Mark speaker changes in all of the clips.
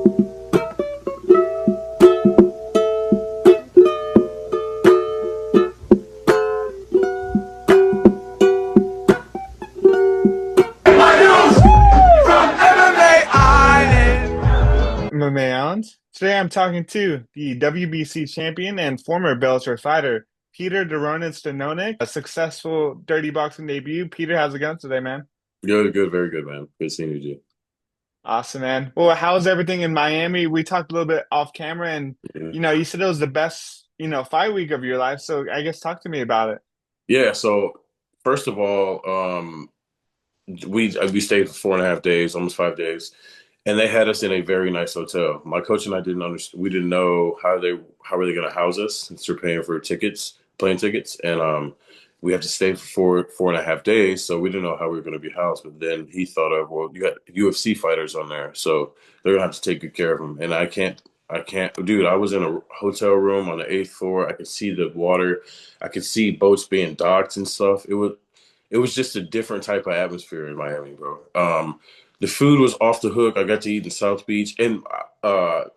Speaker 1: From MMA Island.
Speaker 2: MMA Island. Today I'm talking to the WBC champion and former Bellator fighter, Peter the Ronin Stanonik, a successful dirty boxing debut. Peter, how's it going today, man?
Speaker 1: Good, good, very good, man. Good seeing you, G.
Speaker 2: Awesome, man. Well, how's everything in Miami? We talked a little bit off camera and
Speaker 1: Yeah.
Speaker 2: you said it was the best, fight week of your life. So I guess talk to me about it.
Speaker 1: Yeah. So first of all, we stayed for 4.5 days, almost 5 days, and they had us in a very nice hotel. My coach and I didn't understand. We didn't know how were they going to house us since we're paying for tickets, plane tickets, and we have to stay for 4.5 days. So we didn't know how we were going to be housed. But then he thought of, well, you got UFC fighters on there, so they're gonna have to take good care of them. And I can't, dude. I was in a hotel room on the eighth floor. I could see the water. I could see boats being docked and stuff. It was just a different type of atmosphere in Miami, bro. The food was off the hook. I got to eat in South Beach, and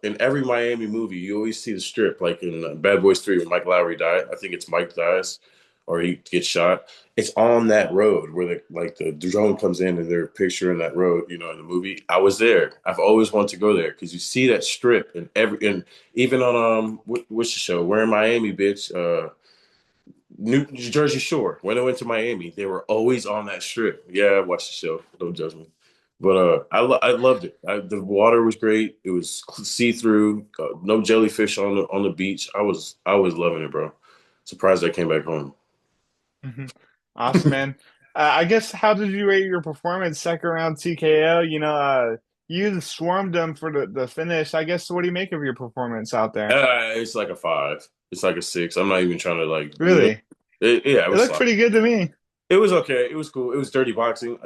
Speaker 1: in every Miami movie, you always see the strip, like in Bad Boys 3, when Mike Lowry died. I think it's Mike dies, or he gets shot. It's on that road where the drone comes in and they're picturing that road, in the movie. I was there. I've always wanted to go there because you see that strip and even on what's the show? We're in Miami, bitch. New Jersey Shore. When I went to Miami, they were always on that strip. Yeah, I watched the show. Don't judge me. But I loved it. The water was great. It was see through. No jellyfish on the beach. I was loving it, bro. Surprised I came back home.
Speaker 2: Mhm. Awesome, man. I guess how did you rate your performance second round TKO? You swarmed them for the finish. I guess what do you make of your performance out there?
Speaker 1: It's like a 5. It's like a 6. I'm not even trying to
Speaker 2: Really?
Speaker 1: Yeah, it
Speaker 2: It
Speaker 1: was
Speaker 2: looked
Speaker 1: fine.
Speaker 2: pretty good to me.
Speaker 1: It was okay. It was cool. It was dirty boxing.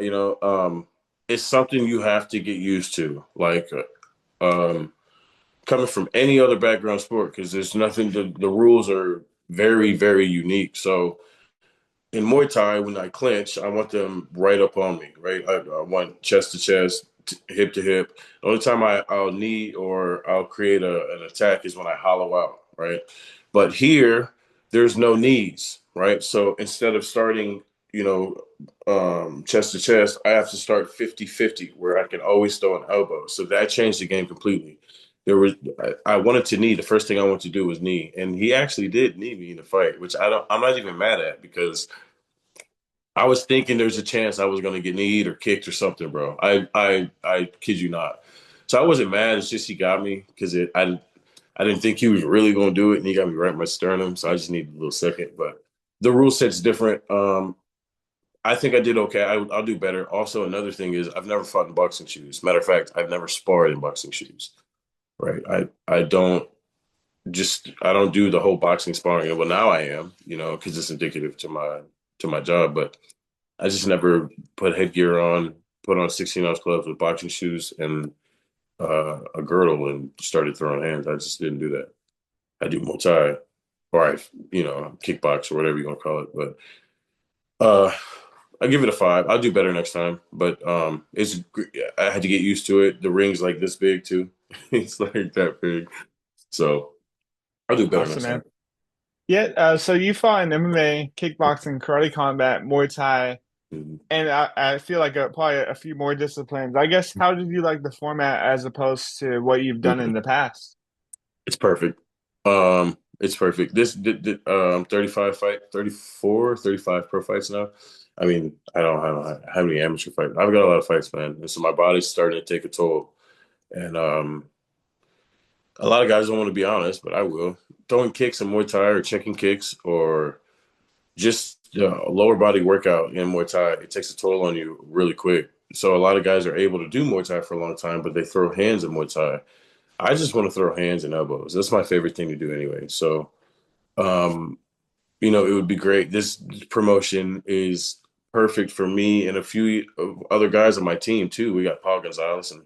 Speaker 1: It's something you have to get used to. Coming from any other background sport, because there's nothing. The rules are very, very unique. So in Muay Thai, when I clinch, I want them right up on me, right? I want chest to chest, hip to hip. The only time I'll knee or I'll create an attack is when I hollow out, right? But here, there's no knees, right? So instead of starting, chest to chest, I have to start 50-50, where I can always throw an elbow. So that changed the game completely. I wanted to knee. The first thing I wanted to do was knee, and he actually did knee me in the fight, which I'm not even mad at, because I was thinking there's a chance I was going to get kneed or kicked or something, bro. I kid you not. So I wasn't mad. It's just he got me because I didn't think he was really going to do it, and he got me right in my sternum. So I just needed a little second. But the rule set's different. I think I did okay. I'll do better. Also, another thing is I've never fought in boxing shoes. Matter of fact, I've never sparred in boxing shoes. Right. I don't do the whole boxing sparring. Well, now I am, because it's indicative to my job. But I just never put headgear on, put on 16-ounce gloves with boxing shoes and a girdle and started throwing hands. I just didn't do that. I do Muay Thai, or kickbox or whatever you want to call it. But uh, I give it a 5. I'll do better next time. But I had to get used to it. The ring's like this big too. It's like that big. So I'll do better
Speaker 2: Awesome,
Speaker 1: next time.
Speaker 2: man. Yeah, so you fought in MMA, kickboxing, karate combat, Muay Thai,
Speaker 1: Mhm.
Speaker 2: and I feel like probably a few more disciplines. I guess how did you like the format as opposed to what you've done in the past?
Speaker 1: It's perfect. It's perfect. This 35 fight, 34, 35 pro fights now. I mean, I don't have any amateur fights. I've got a lot of fights, man. And so my body's starting to take a toll. And a lot of guys don't want to be honest, but I will. Throwing kicks in Muay Thai or checking kicks or just a lower body workout in Muay Thai, it takes a toll on you really quick. So a lot of guys are able to do Muay Thai for a long time, but they throw hands in Muay Thai. I just want to throw hands and elbows. That's my favorite thing to do anyway. So, um, it would be great. This promotion is perfect for me and a few of other guys on my team too. We got Paul Gonzalez and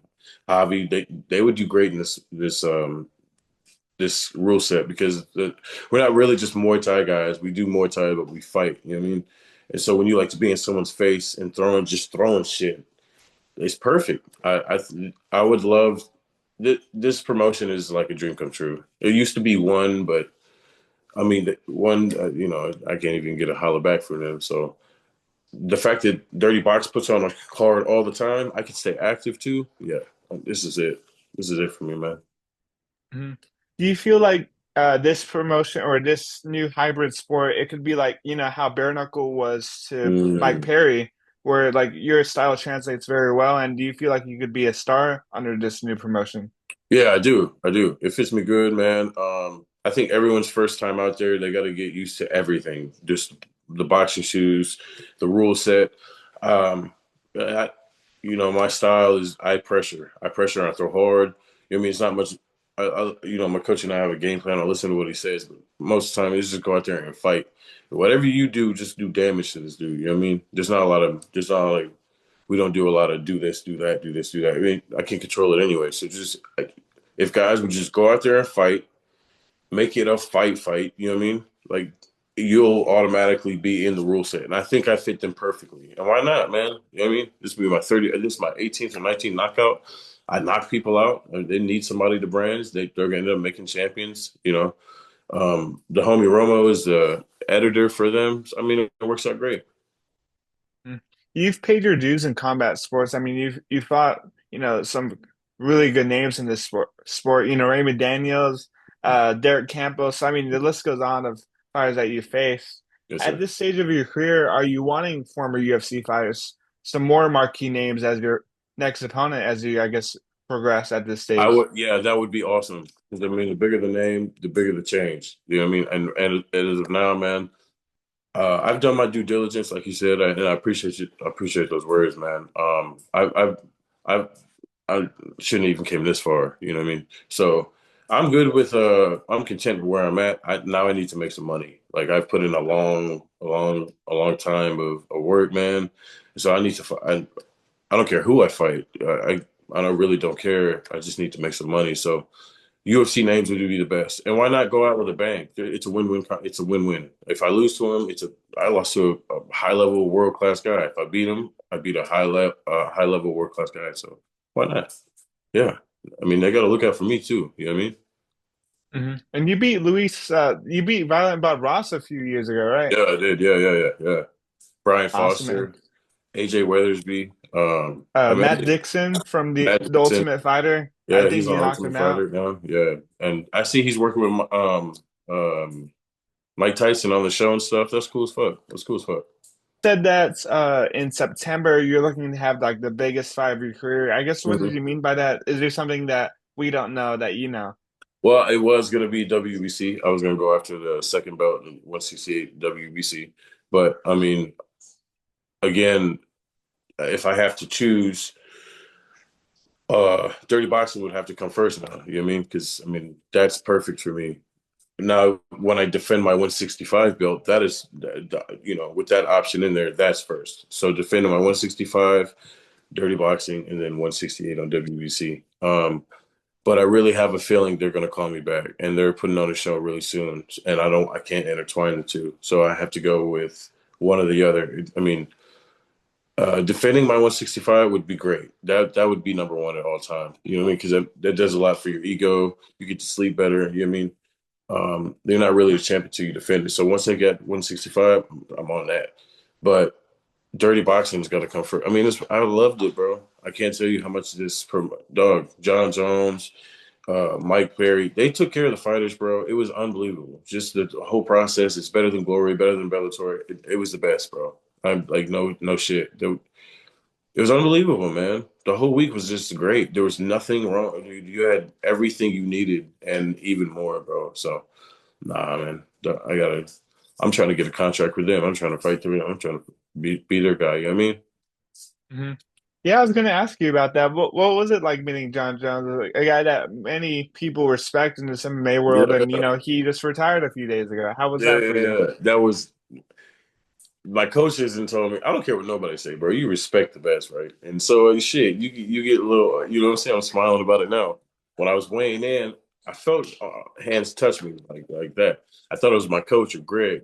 Speaker 1: Javi. They would do great in this rule set, because we're not really just Muay Thai guys. We do Muay Thai, but we fight. You know what I mean? And so when you like to be in someone's face and throwing shit, it's perfect. I would love this promotion is like a dream come true. It used to be one, but I mean, one, I can't even get a holler back from them. So the fact that Dirty Box puts on a card all the time, I can stay active too. Yeah, this is it. This is it for me, man.
Speaker 2: Mhm. Do you feel like this promotion or this new hybrid sport, it could be like, how bare knuckle was to Mike
Speaker 1: Mm.
Speaker 2: Perry, where like your style translates very well, and do you feel like you could be a star under this new promotion?
Speaker 1: Yeah, I do. I do. It fits me good, man. I think everyone's first time out there, they got to get used to everything. Just the boxing shoes, the rule set. Um, I, my style is I pressure. I pressure and I throw hard. I mean, it's not much. My coach and I have a game plan. I listen to what he says, but most of the time, it's just go out there and fight. Whatever you do, just do damage to this dude. You know what I mean? There's not like we don't do a lot of do this, do that, do this, do that. I mean, I can't control it anyway. So just like, if guys would just go out there and fight, make it a fight, you know what I mean? Like you'll automatically be in the rule set. And I think I fit them perfectly. And why not, man? You know what I mean? This is my 18th or 19th knockout. I knock people out. They need somebody to brands. They're gonna end up making champions, you know. The homie Romo is the editor for them. So, I mean, it works out great.
Speaker 2: Mm. You've paid your dues in combat sports. I mean, you've fought, some really good names in this sport, Raymond Daniels, Derek Campos. I mean, the list goes on of fighters that you faced.
Speaker 1: Yes,
Speaker 2: At
Speaker 1: sir.
Speaker 2: this stage of your career, are you wanting former UFC fighters, some more marquee names as your next opponent as you, I guess, progress at this
Speaker 1: I
Speaker 2: stage?
Speaker 1: would, yeah, that would be awesome. Because I mean, the bigger the name, the bigger the change. You know what I mean? And as of now, man, I've done my due diligence, like you said, and I appreciate you. I appreciate those words, man. I've, I shouldn't even came this far. You know what I mean? So I'm good with. I'm content with where I'm at. Now I need to make some money. Like I've put in a long time of work, man. So I need to. I don't care who I fight. I don't really don't care. I just need to make some money. So UFC names would be the best. And why not go out with a bang? It's a win-win. It's a win-win. If I lose to him, I lost to a high-level world-class guy. If I beat him, I beat a high-level world-class guy. So why not? Yeah. I mean, they got to look out for me too. You know what I mean?
Speaker 2: And you beat Violent Bob Ross a few years ago, right?
Speaker 1: Yeah, I did. Yeah. Brian
Speaker 2: Awesome, man.
Speaker 1: Foster, AJ Weathersby. I met
Speaker 2: Matt Dixon from
Speaker 1: Matt
Speaker 2: the
Speaker 1: Dixon.
Speaker 2: Ultimate Fighter. I
Speaker 1: Yeah,
Speaker 2: think
Speaker 1: he's on
Speaker 2: you knocked
Speaker 1: Ultimate
Speaker 2: him out.
Speaker 1: Fighter now. Yeah, and I see he's working with Mike Tyson on the show and stuff. That's cool as fuck. That's cool as fuck.
Speaker 2: Said that in September you're looking to have like the biggest fight of your career. I guess what did
Speaker 1: Mhm.
Speaker 2: you mean by that? Is there something that we don't know that you know?
Speaker 1: Well, it was gonna be WBC. I was gonna go after the second belt in 168 WBC, but I mean, again, if I have to choose, dirty boxing would have to come first now. You know what I mean? Because I mean that's perfect for me. Now, when I defend my 165 belt, that is, with that option in there, that's first. So defending my 165, dirty boxing, and then 168 on WBC. But I really have a feeling they're going to call me back, and they're putting on a show really soon, and I can't intertwine the two, so I have to go with one or the other. I mean, defending my 165 would be great. That would be number one at all time. You know what I mean? Because that does a lot for your ego. You get to sleep better. You know what I mean? They're not really a champion until you defend it. So once they get 165, I'm on that. But dirty boxing's got to come first. I mean, I loved it, bro. I can't tell you how much this dog, Jon Jones, Mike Perry, they took care of the fighters, bro. It was unbelievable. Just the whole process. It's better than Glory, better than Bellator. It was the best, bro. I'm like, no shit. It was unbelievable, man. The whole week was just great. There was nothing wrong. You had everything you needed and even more, bro. So. Nah, man. I gotta. I'm trying to get a contract with them. I'm trying to fight through it. I'm trying to be their guy. You know what I mean?
Speaker 2: hmm Yeah, I was going to ask you about that. What was it like meeting John Jones, a guy that many people respect in this MMA world, and
Speaker 1: Yeah,
Speaker 2: he just retired a few days ago. How was that for you?
Speaker 1: yeah. That was my coaches and told me. I don't care what nobody say, bro. You respect the best, right? And so shit, you get a little. You know what I'm saying? I'm smiling about it now. When I was weighing in, I felt hands touch me like that. I thought it was my coach or Greg.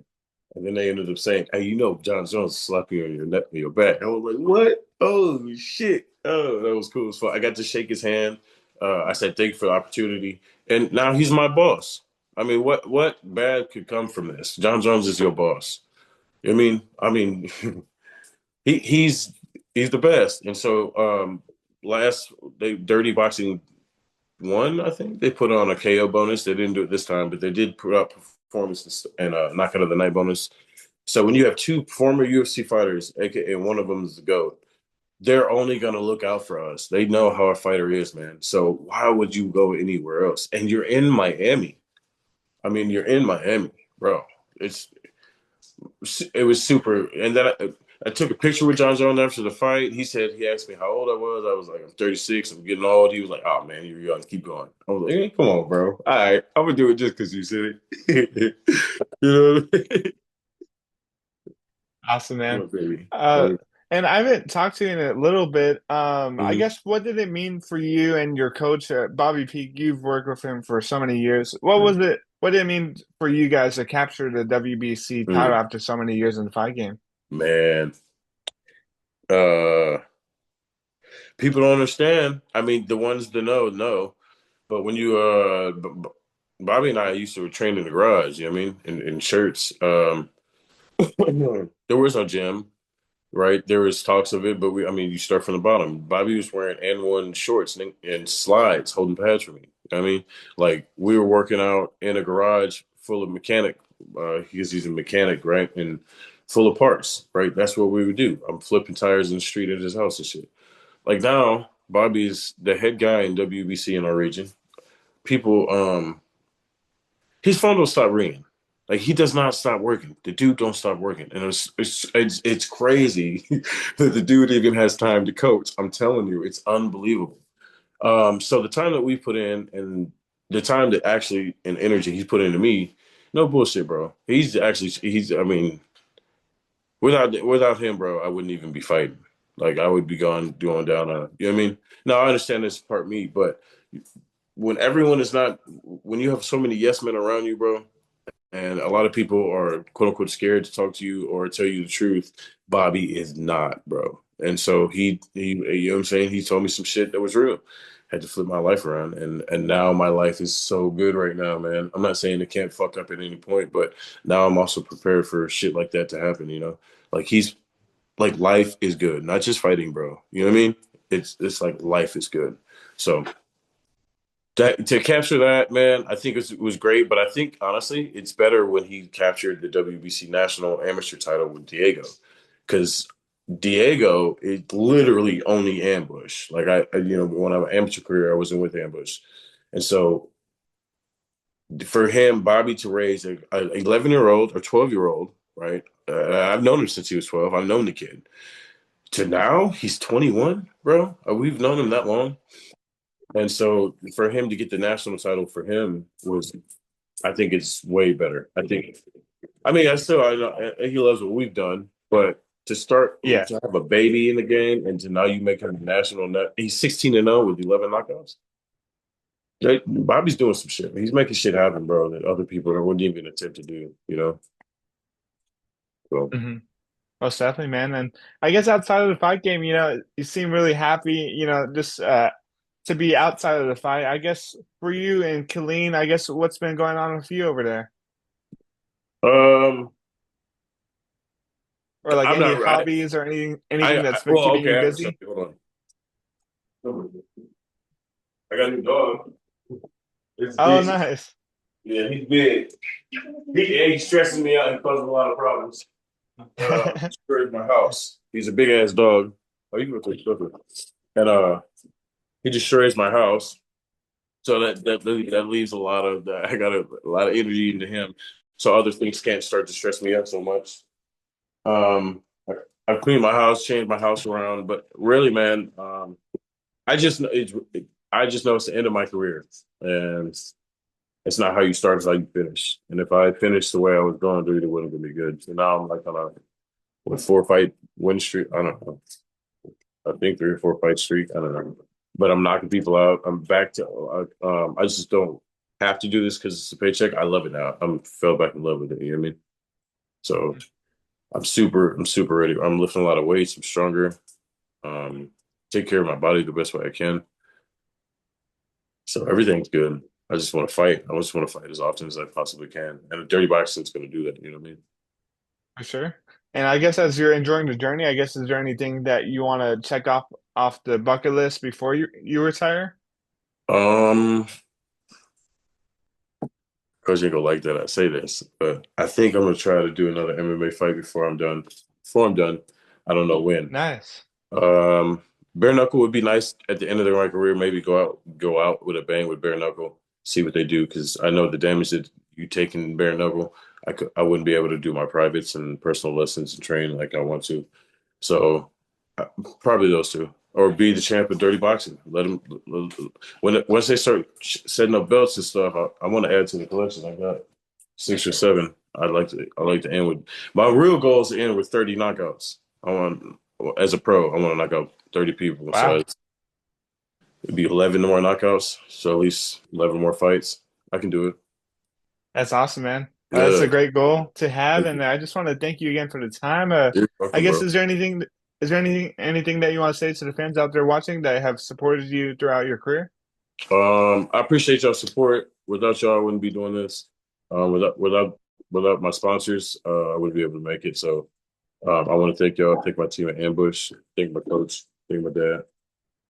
Speaker 1: And then they ended up saying, "Hey, John Jones slapped you on your neck, on your back." I was like, "What? Oh shit! Oh, that was cool as fuck." I got to shake his hand. I said thank you for the opportunity, and now he's my boss. I mean, what bad could come from this? Jon Jones is your boss. I mean, he's he's the best. And so last they Dirty Boxing one, I think they put on a KO bonus. They didn't do it this time, but they did put up performance and knockout of the night bonus. So when you have two former UFC fighters, aka one of them is the GOAT, they're only gonna look out for us. They know how a fighter is, man. So why would you go anywhere else? And you're in Miami. I mean, you're in Miami, bro. It's it was super. And then I took a picture with Jon Jones after the fight. He asked me how old I was. I was like, I'm 36. I'm getting old. He was like, oh man, you're young. Keep going. I was like, hey, come on, bro. All right, I'm gonna do it just because you said it. You know what I mean?
Speaker 2: Awesome,
Speaker 1: Come
Speaker 2: man.
Speaker 1: on, baby.
Speaker 2: Uh, and I haven't talked to you in a little bit. I
Speaker 1: Mhm.
Speaker 2: guess what did it mean for you and your coach, Bobby Peak? You've worked with him for so many years. What was it? What did it mean for you guys to capture the WBC title
Speaker 1: Mhm.
Speaker 2: after so many years in the fight game?
Speaker 1: Man, uh, people don't understand. I mean, the ones that know. But when you Bobby and I used to train in the garage. You know what I mean? In shirts. There was no gym. Right? There was talks of it, but I mean, you start from the bottom. Bobby was wearing N1 shorts and slides holding pads for me. You know what I mean, like we were working out in a garage full of mechanic. He's a mechanic, right? And full of parts, right? That's what we would do. I'm flipping tires in the street at his house and shit. Like now, Bobby's the head guy in WBC in our region. People, his phone don't stop ringing. Like he does not stop working. The dude don't stop working, and it's crazy that the dude even has time to coach. I'm telling you, it's unbelievable. So the time that we put in, and the time that actually and energy he's put into me, no bullshit, bro. He's. I mean, without him, bro, I wouldn't even be fighting. Like I would be going down a. You know what I mean? Now I understand this part me, but when everyone is not, when you have so many yes men around you, bro, and a lot of people are quote unquote scared to talk to you or tell you the truth. Bobby is not, bro. And so he you know what I'm saying? He told me some shit that was real. Had to flip my life around and now my life is so good right now, man. I'm not saying it can't fuck up at any point, but now I'm also prepared for shit like that to happen, you know? Like he's like life is good, not just fighting, bro. You know what I mean? It's like life is good. So to capture that, man, I think it was great. But I think honestly, it's better when he captured the WBC national amateur title with Diego, because Diego is literally only ambush. Like when I'm amateur career, I wasn't with ambush, and so for him, Bobby to raise a 11-year-old or 12-year-old, right? I've known him since he was 12. I've known the kid. To now, he's 21, bro. We've known him that long. And so for him to get the national title for him was, I think it's way better. I mean, I know he loves what we've done, but to start
Speaker 2: Yeah.
Speaker 1: to have a baby in the game and to now you make him national, he's 16-0 with 11 knockouts. Bobby's doing some shit. He's making shit happen, bro, that other people wouldn't even attempt to do, you know? So,
Speaker 2: Hmm. Most definitely, man. And I guess outside of the fight game, you seem really happy, just to be outside of the fight. I guess for you and Killeen, I guess what's been going on with you over there?
Speaker 1: um,
Speaker 2: Or like
Speaker 1: I'm
Speaker 2: any
Speaker 1: not right.
Speaker 2: hobbies or anything that's been
Speaker 1: Well,
Speaker 2: keeping you
Speaker 1: okay. So,
Speaker 2: busy?
Speaker 1: hold on. I got a new dog. It's
Speaker 2: Oh,
Speaker 1: decent.
Speaker 2: nice.
Speaker 1: Yeah, he's big. He's stressing me out and causing a lot of problems. Destroyed my house. He's a big ass dog. Oh, you can go take a picture. And he destroys my house. So that leaves a lot of I got a lot of energy into him. So other things can't start to stress me out so much. Um, I, I've cleaned my house, changed my house around, but really, man, I just it's I just know it's the end of my career, and it's not how you start, it's how you finish. And if I finished the way I was going, dude, it wasn't gonna be good. So now I'm like on a what 4 fight win streak. I don't know. I think 3 or 4 fight streak. I don't know. But I'm knocking people out. I'm back to. I just don't have to do this because it's a paycheck. I love it now. I'm fell back in love with it. You know what I mean? So I'm super ready. I'm lifting a lot of weights. I'm stronger. Um, take care of my body the best way I can. So everything's good. I just want to fight. I just want to fight as often as I possibly can. And a dirty boxing's going to do that. You know what I mean?
Speaker 2: For sure. And I guess as you're enjoying the journey, I guess is there anything that you want to check off the bucket list before you retire?
Speaker 1: Um, Coach ain't gonna like that I say this, but I think I'm gonna try to do another MMA fight before I'm done. Before I'm done, I don't know when.
Speaker 2: Nice.
Speaker 1: Um, Bare knuckle would be nice at the end of my career. Maybe go out with a bang with bare knuckle, see what they do, because I know the damage that you take in bare knuckle. I wouldn't be able to do my privates and personal lessons and train like I want to. So uh, probably those two, or be the champ of dirty boxing. Let them once they start setting up belts and stuff. I want to add to the collection. I got 6 or 7. I like to end with my real goal is to end with 30 knockouts. I want as a pro, I want to knock out 30 people. So
Speaker 2: Wow.
Speaker 1: it'd be 11 more knockouts. So at least 11 more fights. I can do it.
Speaker 2: That's awesome, man. That's
Speaker 1: Yeah,
Speaker 2: a great goal to have,
Speaker 1: thank
Speaker 2: and
Speaker 1: you.
Speaker 2: I just want to thank you again for the time.
Speaker 1: You're
Speaker 2: I
Speaker 1: welcome,
Speaker 2: guess
Speaker 1: bro.
Speaker 2: is there anything that you want to say to the fans out there watching that have supported you throughout your career?
Speaker 1: I appreciate y'all support. Without y'all, I wouldn't be doing this. Without my sponsors, I wouldn't be able to make it. So I want to thank y'all, thank my team at Ambush, thank my coach, thank my dad.